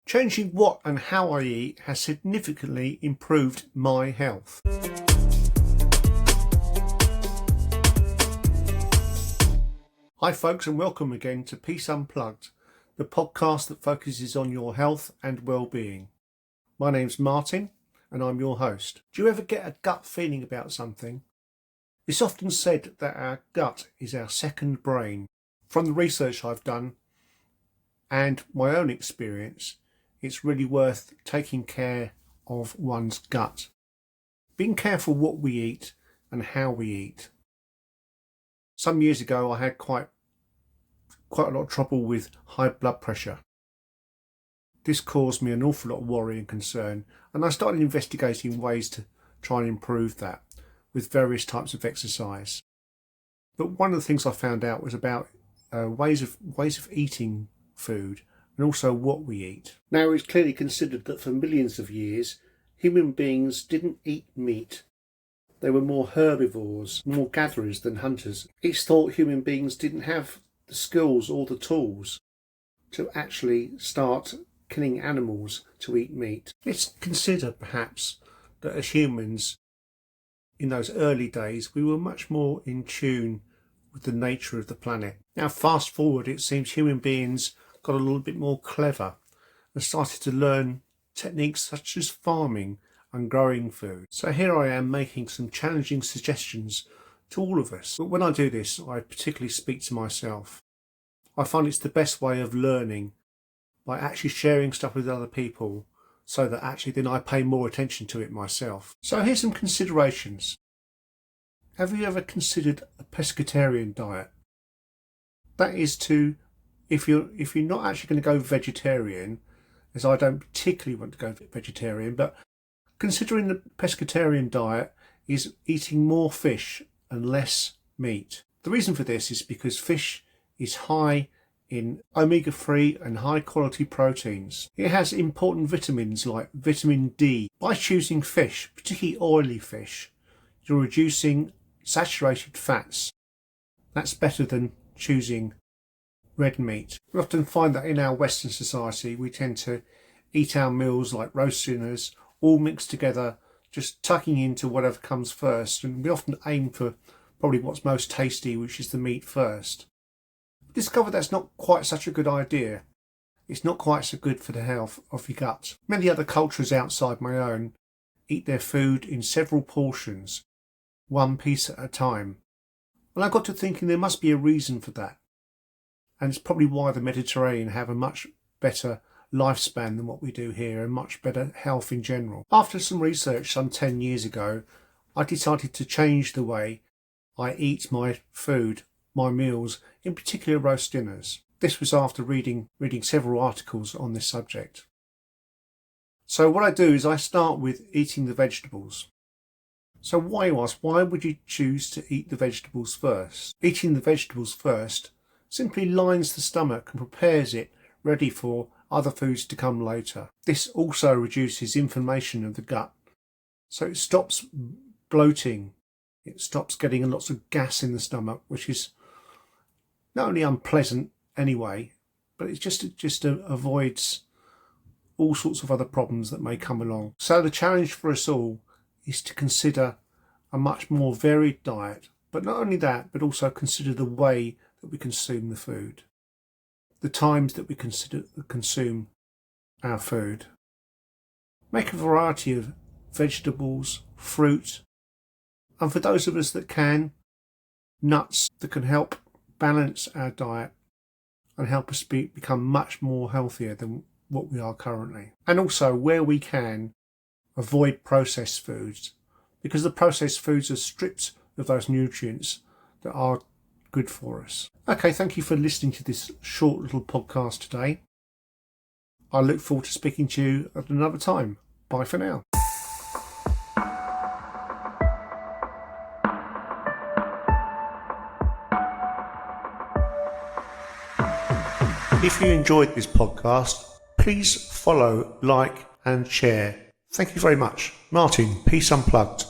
Changing what and how I eat has significantly improved my health. Hi folks, and welcome again to Peace Unplugged, the podcast that focuses on your health and well-being. My name's Martin and I'm your host. Do you ever get a gut feeling about something? It's often said that our gut is our second brain. From the research I've done and my own experience, it's really worth taking care of one's gut. Being careful what we eat and how we eat. Some years ago I had quite a lot of trouble with high blood pressure. This caused me an awful lot of worry and concern, and I started investigating ways to try and improve that with various types of exercise. But one of the things I found out was about ways of eating food and also what we eat. Now, it's clearly considered that for millions of years human beings didn't eat meat. They were more herbivores, more gatherers than hunters. It's thought human beings didn't have the skills or the tools to actually start killing animals to eat meat. Let's consider perhaps that as humans in those early days we were much more in tune with the nature of the planet. Now fast forward, it seems human beings got a little bit more clever and started to learn techniques such as farming and growing food. So here I am making some challenging suggestions to all of us. But when I do this, I particularly speak to myself. I find it's the best way of learning, by actually sharing stuff with other people, so that actually then I pay more attention to it myself. So here's some considerations. Have you ever considered a pescatarian diet? That is to, if you're not actually going to go vegetarian, as I don't particularly want to go vegetarian, but considering the pescatarian diet is eating more fish and less meat. The reason for this is because fish is high in omega-3 and high quality proteins. It has important vitamins like vitamin D. By choosing fish, particularly oily fish, you're reducing saturated fats. That's better than choosing red meat. We often find that in our Western society we tend to eat our meals like roast dinners, all mixed together, just tucking into whatever comes first, and we often aim for probably what's most tasty, which is the meat first. Discover that's not quite such a good idea. It's not quite so good for the health of your gut. Many other cultures outside my own eat their food in several portions, one piece at a time. And I got to thinking there must be a reason for that. And it's probably why the Mediterranean have a much better lifespan than what we do here, and much better health in general. After some research some 10 years ago, I decided to change the way I eat my food, my meals, in particular roast dinners. This was after reading several articles on this subject. So what I do is I start with eating the vegetables. So why, you ask, why would you choose to eat the vegetables first? Eating the vegetables first simply lines the stomach and prepares it ready for other foods to come later. This also reduces inflammation of the gut. So it stops bloating. It stops getting lots of gas in the stomach, which is not only unpleasant anyway, but it just avoids all sorts of other problems that may come along. So the challenge for us all is to consider a much more varied diet, but not only that, but also consider the way that we consume the food, the times that we consume our food. Make a variety of vegetables, fruit, and for those of us that can, nuts that can help balance our diet and help us become much more healthier than what we are currently. And also, where we can, avoid processed foods, because the processed foods are stripped of those nutrients that are good for us. Okay, thank you for listening to this short little podcast today. I look forward to speaking to you at another time. Bye for now. If you enjoyed this podcast, please follow, like and share. Thank you very much. Martin, Peace Unplugged.